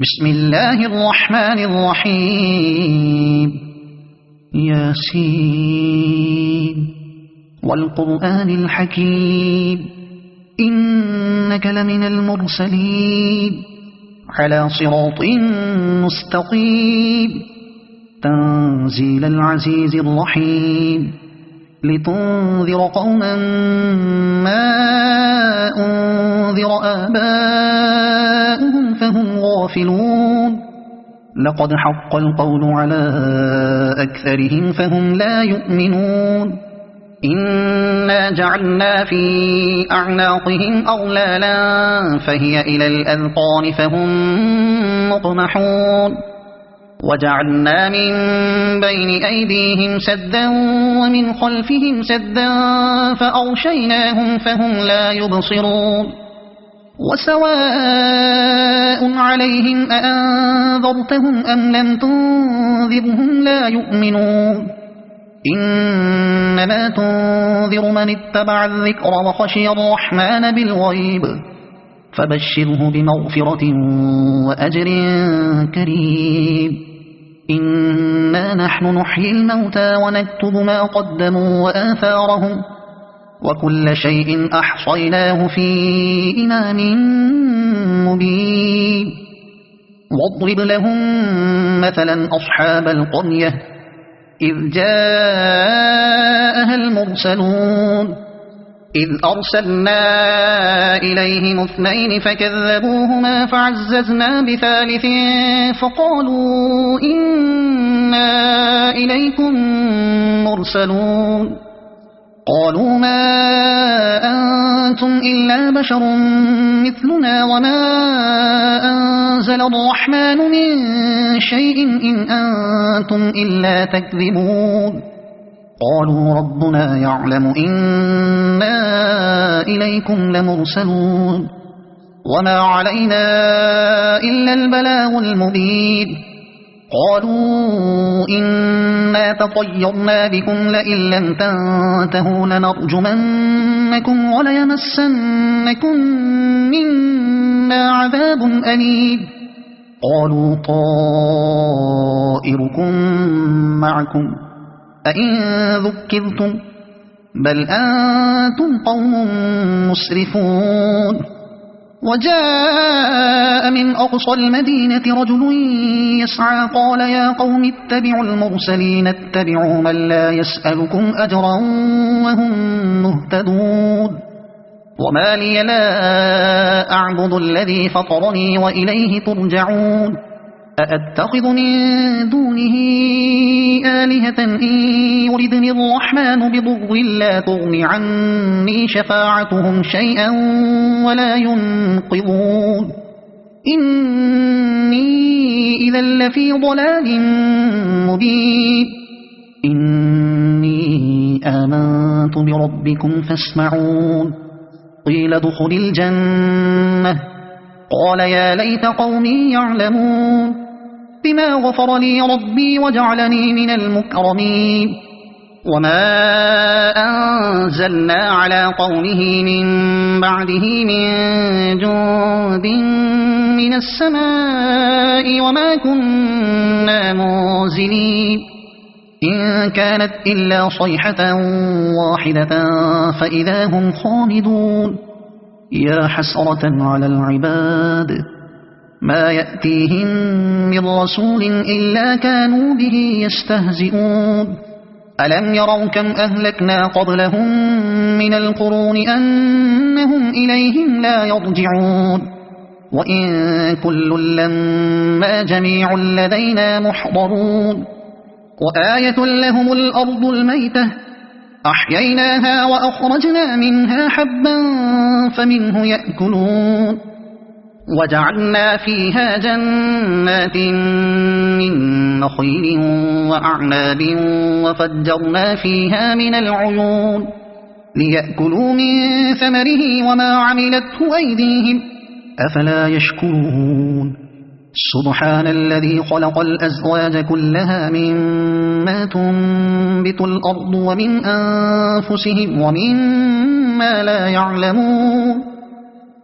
بسم الله الرحمن الرحيم ياسين والقرآن الحكيم إنك لمن المرسلين على صراط مستقيم تنزيل العزيز الرحيم لتنذر قوما ما أنذر آباؤهم فهم غافلون لقد حق القول على أكثرهم فهم لا يؤمنون إنا جعلنا في أعناقهم أغلالا فهي إلى الأذقان فهم مقمحون وجعلنا من بين أيديهم سدا ومن خلفهم سدا فأغشيناهم فهم لا يبصرون وسواء عليهم أأنذرتهم أم لم تنذرهم لا يؤمنون إنما تنذر من اتبع الذكر وخشي الرحمن بالغيب فبشره بمغفرة وأجر كريم إنا نحن نحيي الموتى ونكتب ما قدموا وآثارهم وكل شيء أحصيناه في إمام مبين واضرب لهم مثلا أصحاب القرية إذ جاءها المرسلون إذ أرسلنا إليهم 2 فكذبوهما فعززنا ب3 فقالوا إنا إليكم مرسلون قالوا ما أنتم إلا بشر مثلنا وما أنزل الرحمن من شيء إن أنتم إلا تكذبون قالوا ربنا يعلم إنا إليكم لمرسلون وما علينا إلا البلاغ المبين قالوا إنا تطيرنا بكم لئن لم تنتهوا لنرجمنكم وليمسنكم منا عذاب أليم قالوا طائركم معكم أئن ذكرتم بل أنتم قوم مسرفون وجاء من أقصى المدينة رجل يسعى قال يا قوم اتبعوا المرسلين اتبعوا من لا يسألكم أجرا وهم مهتدون وما لي لا أعبد الذي فطرني وإليه ترجعون أأتخذ من دونه آلهة إن يردني الرحمن بضر لا تغن عني شفاعتهم شيئا ولا ينقذون إني إذا لفي ضلال مبين إني آمنت بربكم فاسمعون قيل ادخل الجنة قال يا ليت قومي يعلمون بما غفر لي ربي وجعلني من المكرمين وما أنزلنا على قومه من بعده من جند من السماء وما كنا منزلين إن كانت إلا صيحة واحدة فإذا هم خامدون يا حسرة على العباد ما يأتيهم من رسول إلا كانوا به يستهزئون ألم يروا كم أهلكنا قبلهم من القرون أنهم إليهم لا يرجعون وإن كل لما جميع لدينا محضرون وآية لهم الأرض الميتة أحييناها وأخرجنا منها حبا فمنه يأكلون وجعلنا فيها جنات من نخيل وأعناب وفجرنا فيها من العيون ليأكلوا من ثمره وما عملته أيديهم أفلا يشكرون سبحان الذي خلق الأزواج كلها مما تنبت الأرض ومن أنفسهم ومما لا يعلمون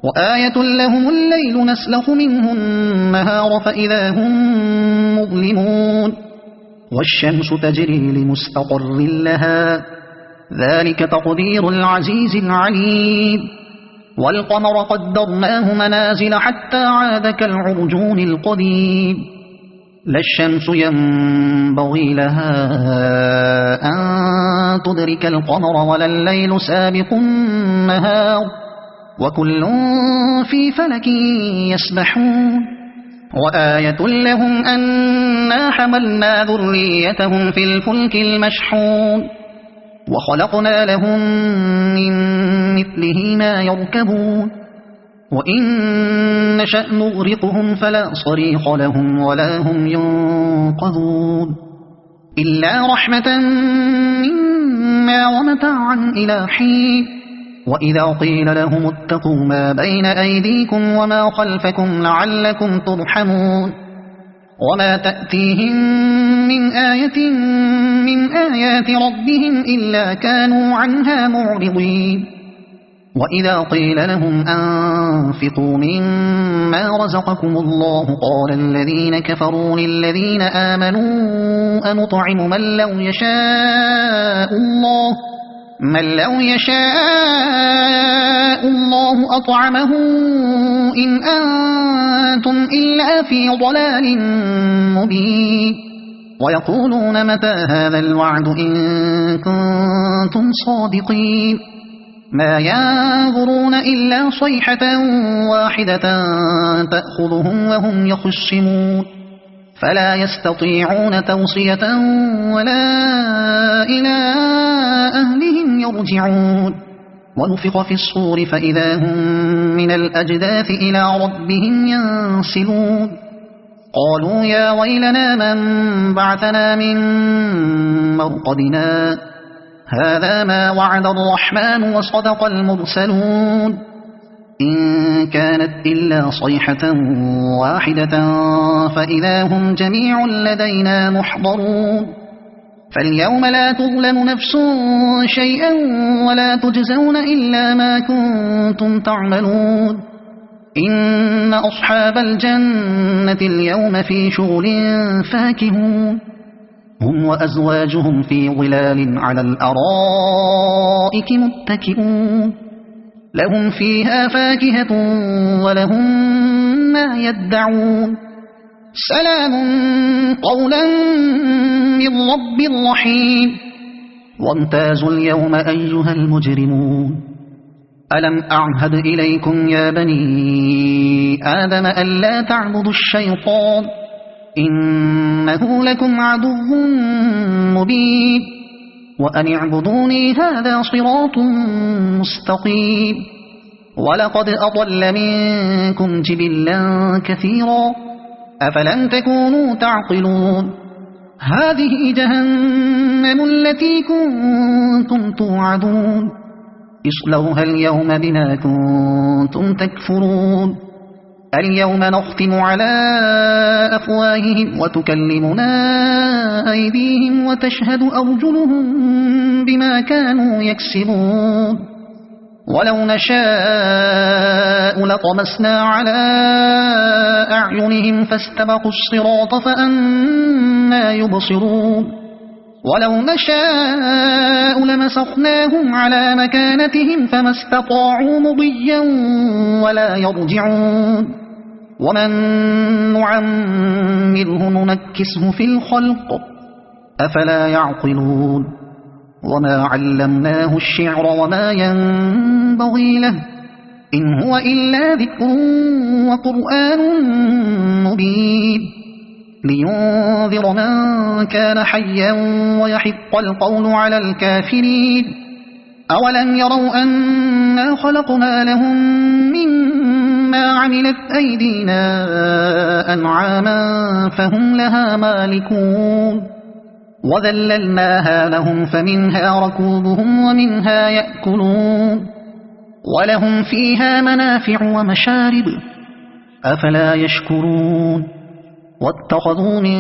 وآية لهم الليل نسلخ منه النهار فإذا هم مظلمون والشمس تجري لمستقر لها ذلك تقدير العزيز العليم والقمر قدرناه منازل حتى عاد كالعرجون القديم لا الشمس ينبغي لها أن تدرك القمر ولا الليل سابق النهار وكل في فلك يسبحون وآية لهم أنا حملنا ذريتهم في الفلك المشحون وخلقنا لهم من مثله ما يركبون وإن نشأ نغرقهم فلا صريخ لهم ولا هم ينقذون إلا رحمة منا ومتاعا إلى حين وإذا قيل لهم اتقوا ما بين أيديكم وما خلفكم لعلكم ترحمون وما تأتيهم من آية من آيات ربهم إلا كانوا عنها معرضين وإذا قيل لهم أنفقوا مما رزقكم الله قال الذين كفروا للذين آمنوا أنطعم من لو يشاء الله أطعمه إن أنتم إلا في ضلال مبين ويقولون متى هذا الوعد إن كنتم صادقين ما ينظرون إلا صيحة واحدة تأخذهم وهم يخصمون فلا يستطيعون توصية ولا إلى أهلهم يرجعون ونفخ في الصور فإذا هم من الأجداث إلى ربهم ينسلون قالوا يا ويلنا من بعثنا من مرقدنا هذا ما وعد الرحمن وصدق المرسلون إن كانت إلا صيحة واحدة فإذا هم جميع لدينا محضرون فاليوم لا تظلم نفس شيئا ولا تجزون إلا ما كنتم تعملون إن أصحاب الجنة اليوم في شغل فاكهون هم وأزواجهم في ظلال على الأرائك متكئون لهم فيها فاكهة ولهم ما يدعون سلام قولا من رب رحيم وامتازوا اليوم أيها المجرمون ألم أعهد إليكم يا بني آدم ألا تعبدوا الشيطان إنه لكم عدو مبين وأن اعبدوني هذا صراط مستقيم ولقد أضل منكم جبلا كثيرا أفلم تكونوا تعقلون هذه جهنم التي كنتم توعدون اصلوها اليوم بما كنتم تكفرون اليوم نختم على أفواههم وتكلمنا أيديهم وتشهد أرجلهم بما كانوا يكسبون ولو نشاء لطمسنا على أعينهم فاستبقوا الصراط فأنى يبصرون ولو نشاء لمسخناهم على مكانتهم فما استطاعوا مضيا ولا يرجعون ومن نعمره ننكسه في الخلق أفلا يعقلون وما علمناه الشعر وما ينبغي له إن هو إلا ذكر وقرآن مبين لينذر من كان حيا ويحق القول على الكافرين أولم يروا أنا خلقنا لهم مما عملت أيدينا أنعاما فهم لها مالكون وذللناها لهم فمنها ركوبهم ومنها يأكلون ولهم فيها منافع ومشارب أفلا يشكرون واتخذوا من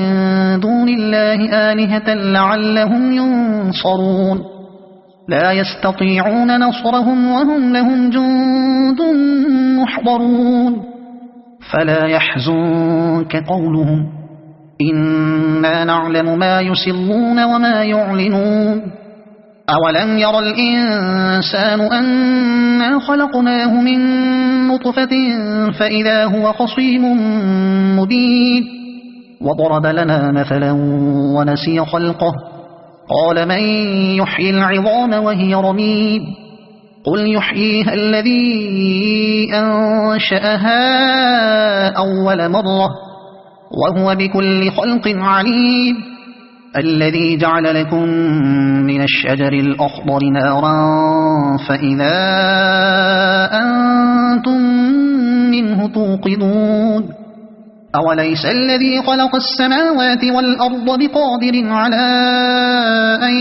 دون الله آلهة لعلهم ينصرون لا يستطيعون نصرهم وهم لهم جند محضرون فلا يحزنك قولهم إنا نعلم ما يسرون وما يعلنون أولم ير الإنسان أنا خلقناه من نطفة فإذا هو خصيم مبين وضرب لنا مثلا ونسي خلقه قال من يحيي العظام وهي رميم قل يحييها الذي أنشأها أول مرة وهو بكل خلق عليم الذي جعل لكم من الشجر الأخضر نارا فإذا أنتم منه توقدون أوليس الذي خلق السماوات والأرض بقادر على أن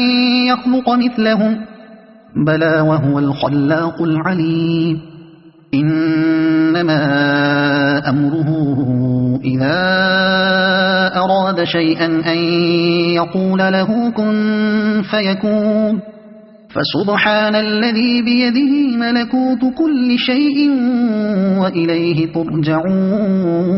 يخلق مثلهم بلى وهو الخلاق العليم إنما أمره إذا أراد شيئا أن يقول له كن فيكون فسبحان الذي بيده ملكوت كل شيء وإليه ترجعون